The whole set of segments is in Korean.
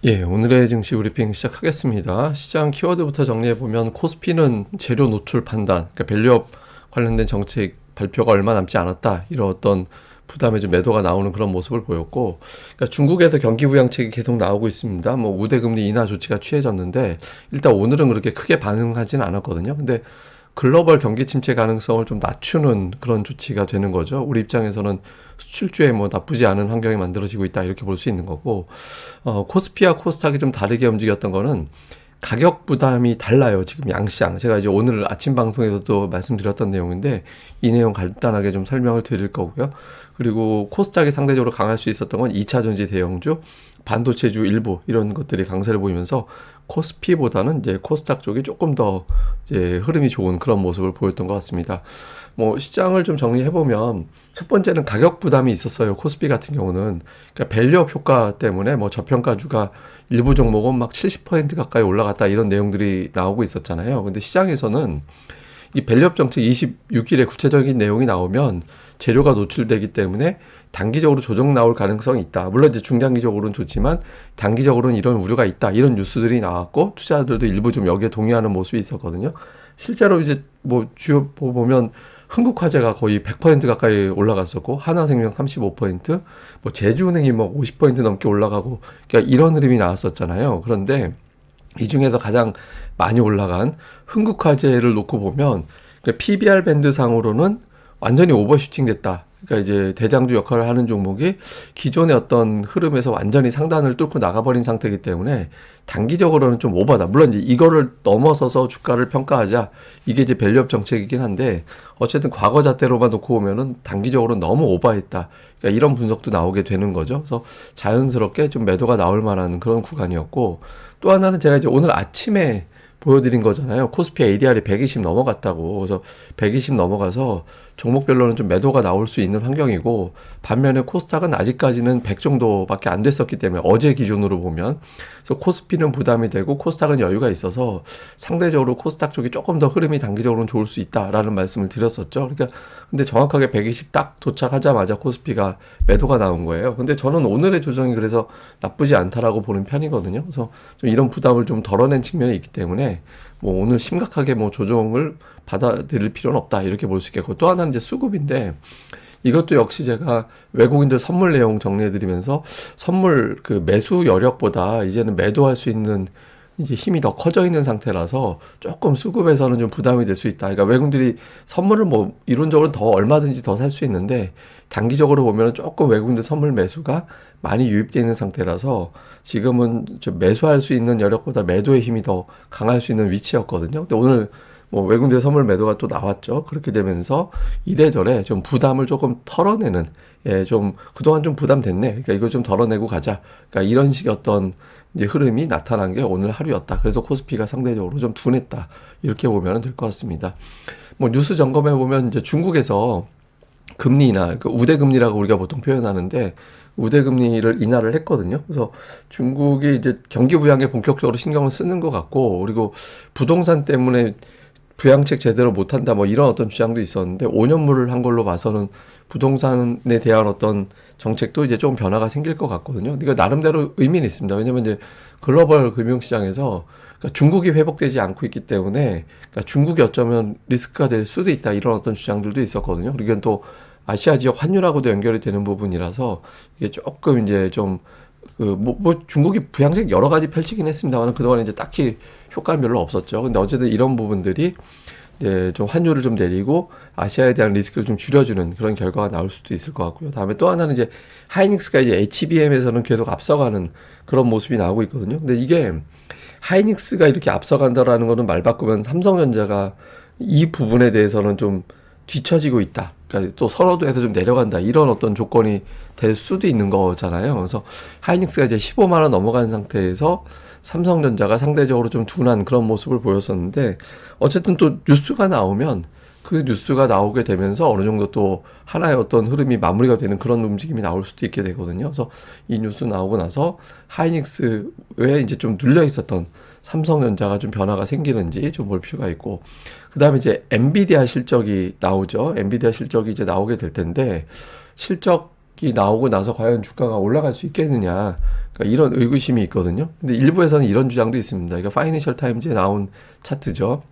예, 오늘의 증시 브리핑 시작하겠습니다. 시장 키워드부터 정리해보면 코스피는 재료 노출 판단, 그러니까 밸류업 관련된 정책 발표가 얼마 남지 않았다. 이런 어떤 부담에 좀 매도가 나오는 그런 모습을 보였고, 그러니까 중국에서 경기 부양책이 계속 나오고 있습니다. 뭐 우대금리 인하 조치가 취해졌는데 일단 오늘은 그렇게 크게 반응하지는 않았거든요. 근데 글로벌 경기 침체 가능성을 좀 낮추는 그런 조치가 되는 거죠. 우리 입장에서는 수출주에 뭐 나쁘지 않은 환경이 만들어지고 있다 이렇게 볼 수 있는 거고, 코스피와 코스닥이 좀 다르게 움직였던 거는 가격 부담이 달라요. 지금 양시장. 제가 이제 오늘 아침 방송에서도 말씀드렸던 내용인데 이 내용 간단하게 좀 설명을 드릴 거고요. 그리고 코스닥이 상대적으로 강할 수 있었던 건 2차 전지 대형주, 반도체주 일부 이런 것들이 강세를 보이면서 코스피보다는 이제 코스닥 쪽이 조금 더 이제 흐름이 좋은 그런 모습을 보였던 것 같습니다. 뭐 시장을 좀 정리해 보면 첫 번째는 가격 부담이 있었어요. 코스피 같은 경우는 그러니까 밸류업 효과 때문에 뭐 저평가주가 일부 종목은 막 70% 가까이 올라갔다 이런 내용들이 나오고 있었잖아요. 근데 시장에서는 이 밸류업 정책 26일에 구체적인 내용이 나오면 재료가 노출되기 때문에 단기적으로 조정 나올 가능성이 있다. 물론 이제 중장기적으로는 좋지만 단기적으로는 이런 우려가 있다. 이런 뉴스들이 나왔고 투자자들도 일부 좀 여기에 동의하는 모습이 있었거든요. 실제로 이제 뭐 주요 보면 흥국화재가 거의 100% 가까이 올라갔었고 하나생명 35%, 뭐 제주은행이 뭐 50% 넘게 올라가고 그러니까 이런 흐름이 나왔었잖아요. 그런데 이 중에서 가장 많이 올라간 흥국화재를 놓고 보면 그러니까 PBR 밴드 상으로는 완전히 오버슈팅 됐다. 그러니까 이제 대장주 역할을 하는 종목이 기존의 어떤 흐름에서 완전히 상단을 뚫고 나가버린 상태이기 때문에 단기적으로는 좀 오버다. 물론 이제 이거를 넘어서서 주가를 평가하자. 이게 이제 밸류업 정책이긴 한데 어쨌든 과거 잣대로만 놓고 보면은 단기적으로 너무 오버했다. 그러니까 이런 분석도 나오게 되는 거죠. 그래서 자연스럽게 좀 매도가 나올 만한 그런 구간이었고 또 하나는 제가 이제 오늘 아침에 보여드린 거잖아요. 코스피 ADR이 120 넘어갔다고. 그래서 120 넘어가서 종목별로는 좀 매도가 나올 수 있는 환경이고 반면에 코스닥은 아직까지는 100 정도밖에 안 됐었기 때문에 어제 기준으로 보면 그래서 코스피는 부담이 되고 코스닥은 여유가 있어서 상대적으로 코스닥 쪽이 조금 더 흐름이 단기적으로는 좋을 수 있다라는 말씀을 드렸었죠. 그러니까 근데 정확하게 120 딱 도착하자마자 코스피가 매도가 나온 거예요. 근데 저는 오늘의 조정이 그래서 나쁘지 않다라고 보는 편이거든요. 그래서 좀 이런 부담을 좀 덜어낸 측면이 있기 때문에 뭐 오늘 심각하게 뭐 조정을 받아들일 필요는 없다 이렇게 볼 수 있겠고 또 하나는 이제 수급인데 이것도 역시 제가 외국인들 선물 내용 정리해드리면서 선물 그 매수 여력보다 이제는 매도할 수 있는 이제 힘이 더 커져 있는 상태라서 조금 수급에서는 좀 부담이 될 수 있다. 그러니까 외국인들이 선물을 뭐 이론적으로 더 얼마든지 더 살 수 있는데 단기적으로 보면 조금 외국인들 선물 매수가 많이 유입되어 있는 상태라서 지금은 좀 매수할 수 있는 여력보다 매도의 힘이 더 강할 수 있는 위치였거든요. 근데 오늘 뭐 외국인들 선물 매도가 또 나왔죠. 그렇게 되면서 이래저래 좀 부담을 조금 털어내는 좀 그동안 좀 부담됐네. 그러니까 이거 좀 덜어내고 가자. 그러니까 이런 식의 어떤 이제 흐름이 나타난 게 오늘 하루였다. 그래서 코스피가 상대적으로 좀 둔했다. 이렇게 보면 될 것 같습니다. 뭐 뉴스 점검해 보면 이제 중국에서 금리 인하, 그 우대금리라고 우리가 보통 표현하는데 우대금리를 인하를 했거든요. 그래서 중국이 이제 경기 부양에 본격적으로 신경을 쓰는 것 같고 그리고 부동산 때문에 부양책 제대로 못한다 뭐 이런 어떤 주장도 있었는데 5년물을 한 걸로 봐서는 부동산에 대한 어떤 정책도 이제 좀 변화가 생길 것 같거든요. 이거 나름대로 의미는 있습니다. 왜냐면 이제 글로벌 금융시장에서 그러니까 중국이 회복되지 않고 있기 때문에 그러니까 중국이 어쩌면 리스크가 될 수도 있다 이런 어떤 주장들도 있었거든요. 그리고 또 아시아 지역 환율하고도 연결이 되는 부분이라서 이게 조금 이제 좀 뭐 중국이 부양책 여러 가지 펼치긴 했습니다만 그동안 이제 딱히 효과는 별로 없었죠. 근데 어쨌든 이런 부분들이 이제 좀 환율을 좀 내리고 아시아에 대한 리스크를 좀 줄여주는 그런 결과가 나올 수도 있을 것 같고요. 다음에 또 하나는 이제 하이닉스가 이제 HBM에서는 계속 앞서가는 그런 모습이 나오고 있거든요. 근데 이게 하이닉스가 이렇게 앞서간다라는 거는 말 바꾸면 삼성전자가 이 부분에 대해서는 좀 뒤처지고 있다. 그러니까 또 선호도에서 좀 내려간다. 이런 어떤 조건이 될 수도 있는 거잖아요. 그래서 하이닉스가 이제 15만 원 넘어간 상태에서 삼성전자가 상대적으로 좀 둔한 그런 모습을 보였었는데 어쨌든 또 뉴스가 나오면 그 뉴스가 나오게 되면서 어느 정도 또 하나의 어떤 흐름이 마무리가 되는 그런 움직임이 나올 수도 있게 되거든요. 그래서 이 뉴스 나오고 나서 하이닉스에 이제 좀 눌려 있었던 삼성전자가 좀 변화가 생기는지 좀 볼 필요가 있고 그 다음에 이제 엔비디아 실적이 나오죠. 엔비디아 실적이 이제 나오게 될 텐데 실적 나오고 나서 과연 주가가 올라갈 수 있겠느냐. 그러니까 이런 의구심이 있거든요. 근데 일부에서는 이런 주장도 있습니다. 이거 파이낸셜 타임즈에 나온 차트죠.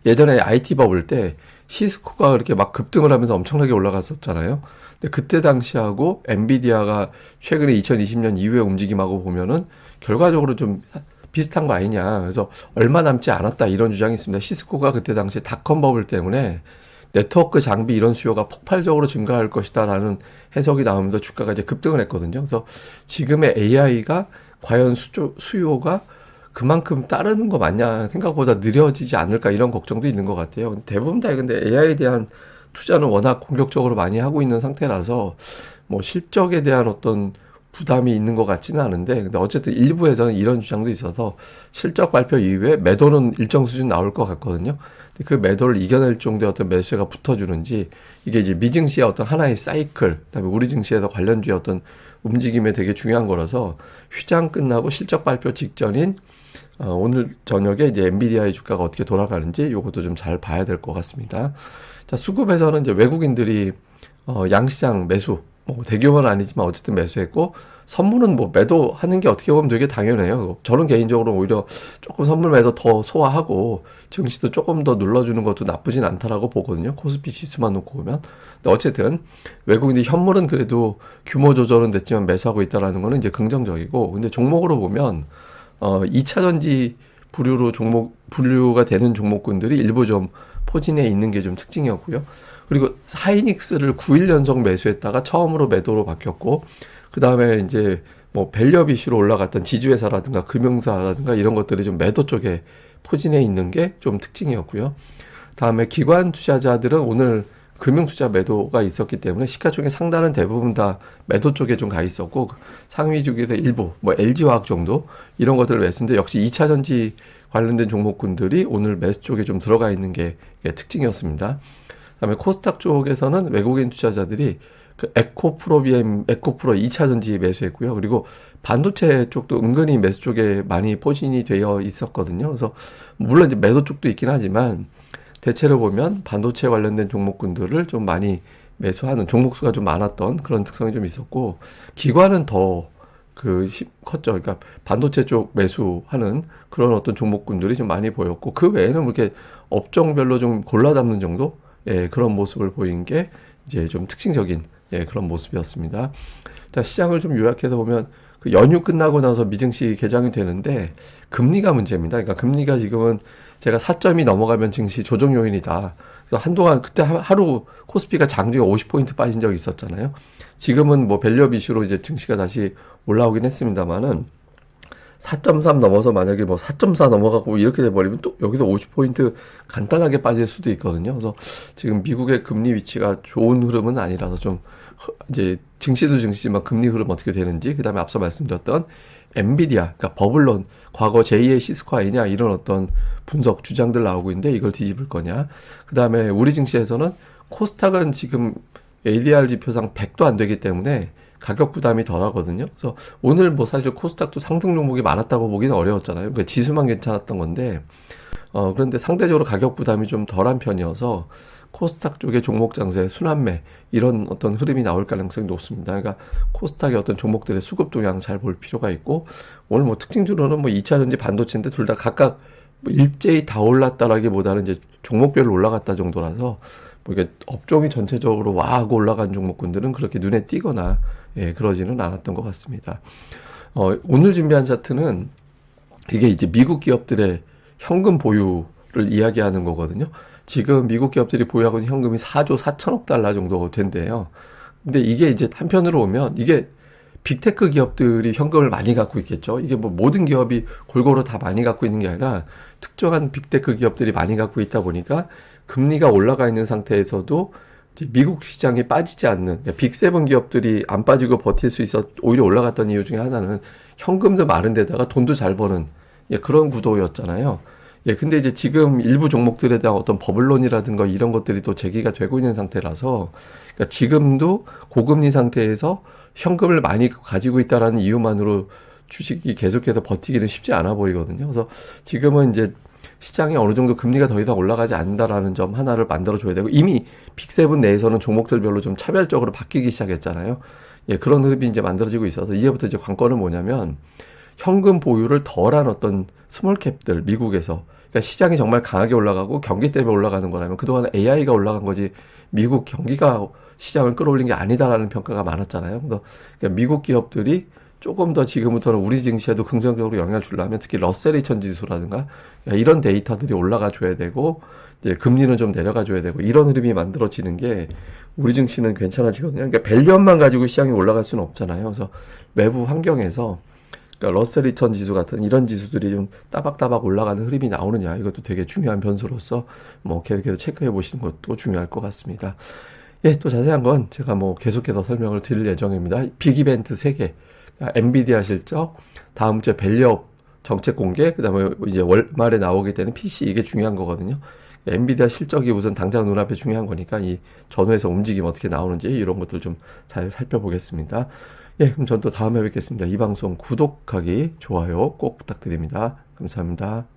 예전에 IT 버블 때 시스코가 그렇게 막 급등을 하면서 엄청나게 올라갔었잖아요. 근데 그때 당시하고 엔비디아가 최근에 2020년 이후의 움직임하고 보면은 결과적으로 좀 비슷한 거 아니냐. 그래서 얼마 남지 않았다 이런 주장이 있습니다. 시스코가 그때 당시 닷컴 버블 때문에 네트워크 장비 이런 수요가 폭발적으로 증가할 것이다라는 해석이 나오면서 주가가 이제 급등을 했거든요. 그래서 지금의 AI가 과연 수요가 그만큼 따르는 거 맞냐, 생각보다 느려지지 않을까 이런 걱정도 있는 것 같아요. 근데 대부분 다 근데 AI에 대한 투자는 워낙 공격적으로 많이 하고 있는 상태라서 뭐 실적에 대한 어떤 부담이 있는 것 같지는 않은데, 근데 어쨌든 일부에서는 이런 주장도 있어서 실적 발표 이후에 매도는 일정 수준 나올 것 같거든요. 근데 그 매도를 이겨낼 정도의 어떤 매수세가 붙어주는지, 이게 이제 미증시의 어떤 하나의 사이클, 그다음에 우리 증시에서 관련주의 어떤 움직임에 되게 중요한 거라서, 휴장 끝나고 실적 발표 직전인 오늘 저녁에 이제 엔비디아의 주가가 어떻게 돌아가는지 이것도 좀 잘 봐야 될 것 같습니다. 자, 수급에서는 이제 외국인들이 양시장 매수, 뭐 대규모는 아니지만 어쨌든 매수했고, 선물은 뭐 매도하는 게 어떻게 보면 되게 당연해요. 저는 개인적으로 오히려 조금 선물 매도 더 소화하고 증시도 조금 더 눌러주는 것도 나쁘진 않다라고 보거든요. 코스피 지수만 놓고 보면. 근데 어쨌든 외국인들이 현물은 그래도 규모 조절은 됐지만 매수하고 있다라는 거는 이제 긍정적이고, 근데 종목으로 보면 2차 전지 분류가 되는 종목군들이 일부 좀 포진해 있는 게 좀 특징이었고요. 그리고 하이닉스를 9일 연속 매수했다가 처음으로 매도로 바뀌었고, 그 다음에 이제 뭐 밸류업 이슈로 올라갔던 지주회사라든가 금융사라든가 이런 것들이 좀 매도 쪽에 포진해 있는 게 좀 특징이었고요. 다음에 기관 투자자들은 오늘 금융투자 매도가 있었기 때문에 시가총액 상단은 대부분 다 매도 쪽에 좀 가 있었고, 상위 중에서 일부 뭐 LG화학 정도 이런 것들 매수인데, 역시 2차 전지 관련된 종목군들이 오늘 매수 쪽에 좀 들어가 있는 게 특징이었습니다. 그다음에 코스닥 쪽에서는 외국인 투자자들이 그 에코프로 2차 전지 매수했고요. 그리고 반도체 쪽도 은근히 매수 쪽에 많이 포진이 되어 있었거든요. 그래서 물론 이제 매도 쪽도 있긴 하지만 대체로 보면 반도체 관련된 종목군들을 좀 많이 매수하는 종목수가 좀 많았던 그런 특성이 좀 있었고, 기관은 더 컸죠. 그러니까 반도체 쪽 매수하는 그런 어떤 종목군들이 좀 많이 보였고, 그 외에는 뭐 이렇게 업종별로 좀 골라 담는 정도, 예, 그런 모습을 보인 게 이제 좀 특징적인, 예, 그런 모습이었습니다. 자, 시장을 좀 요약해서 보면 그 연휴 끝나고 나서 미증시 개장이 되는데 금리가 문제입니다. 그러니까 금리가 지금은 제가 4점이 넘어가면 증시 조정 요인이다. 그래서 한동안 그때 하루 코스피가 장중에 50포인트 빠진 적이 있었잖아요. 지금은 뭐 밸류업 이슈로 이제 증시가 다시 올라오긴 했습니다만은 4.3 넘어서 만약에 뭐 4.4 넘어가고 이렇게 돼버리면 또 여기서 50포인트 간단하게 빠질 수도 있거든요. 그래서 지금 미국의 금리 위치가 좋은 흐름은 아니라서 좀 이제 증시도 증시지만 금리 흐름 어떻게 되는지, 그 다음에 앞서 말씀드렸던 엔비디아, 그러니까 버블론, 과거 제2의 시스코 아니냐 이런 어떤 분석 주장들 나오고 있는데 이걸 뒤집을 거냐. 그 다음에 우리 증시에서는 코스닥은 지금 ADR 지표상 100도 안 되기 때문에 가격 부담이 덜 하거든요. 그래서 오늘 뭐 사실 코스닥도 상승 종목이 많았다고 보기는 어려웠잖아요. 그러니까 지수만 괜찮았던 건데, 그런데 상대적으로 가격 부담이 좀 덜한 편이어서 코스닥 쪽의 종목 장세, 순환매 이런 어떤 흐름이 나올 가능성이 높습니다. 그러니까 코스닥의 어떤 종목들의 수급 동향 잘 볼 필요가 있고, 오늘 뭐 특징주로는 뭐 2차 전지 반도체인데 둘 다 각각 뭐 일제히 다 올랐다라기보다는 이제 종목별로 올라갔다 정도라서 뭐 이게 업종이 전체적으로 와 하고 올라간 종목군들은 그렇게 눈에 띄거나, 예, 그러지는 않았던 것 같습니다. 오늘 준비한 차트는 이게 이제 미국 기업들의 현금 보유를 이야기하는 거거든요. 지금 미국 기업들이 보유하고 있는 현금이 4조 4천억 달러 정도 된대요. 근데 이게 이제 한편으로 보면 이게 빅테크 기업들이 현금을 많이 갖고 있겠죠. 이게 뭐 모든 기업이 골고루 다 많이 갖고 있는 게 아니라 특정한 빅테크 기업들이 많이 갖고 있다 보니까 금리가 올라가 있는 상태에서도 미국 시장에 빠지지 않는, 빅7 기업들이 안 빠지고 버틸 수 있어 오히려 올라갔던 이유 중에 하나는 현금도 많은 데다가 돈도 잘 버는, 예, 그런 구도였잖아요. 예, 근데 이제 지금 일부 종목들에 대한 어떤 버블론이라든가 이런 것들이 또 제기가 되고 있는 상태라서, 그러니까 지금도 고금리 상태에서 현금을 많이 가지고 있다라는 이유만으로 주식이 계속해서 버티기는 쉽지 않아 보이거든요. 그래서 지금은 이제 시장이 어느 정도 금리가 더 이상 올라가지 않는다라는 점 하나를 만들어줘야 되고, 이미 빅7 내에서는 종목들별로 좀 차별적으로 바뀌기 시작했잖아요. 예, 그런 흐름이 이제 만들어지고 있어서 이제부터 이제 관건은 뭐냐면 현금 보유를 덜한 어떤 스몰캡들 미국에서, 그러니까 시장이 정말 강하게 올라가고 경기 때문에 올라가는 거라면 그동안 AI가 올라간 거지 미국 경기가 시장을 끌어올린 게 아니다라는 평가가 많았잖아요. 그래서 그러니까 미국 기업들이 조금 더 지금부터는 우리 증시에도 긍정적으로 영향을 주려면 특히 러셀 2000 지수라든가 이런 데이터들이 올라가 줘야 되고, 이제 금리는 좀 내려가 줘야 되고, 이런 흐름이 만들어지는 게 우리 증시는 괜찮아지거든요. 그러니까 밸류업만 가지고 시장이 올라갈 수는 없잖아요. 그래서 외부 환경에서 그러니까 러셀 2000 지수 같은 이런 지수들이 좀 따박따박 올라가는 흐름이 나오느냐, 이것도 되게 중요한 변수로서 뭐 계속해서 체크해 보시는 것도 중요할 것 같습니다. 예, 또 자세한 건 제가 뭐 계속해서 설명을 드릴 예정입니다. 빅 이벤트 3개, 엔비디아 실적, 다음 주에 밸류업 정책 공개, 그 다음에 이제 월말에 나오게 되는 PC, 이게 중요한 거거든요. 엔비디아 실적이 우선 당장 눈앞에 중요한 거니까 이 전후에서 움직임 어떻게 나오는지 이런 것들 좀 잘 살펴보겠습니다. 예, 그럼 전 또 다음에 뵙겠습니다. 이 방송 구독하기, 좋아요 꼭 부탁드립니다. 감사합니다.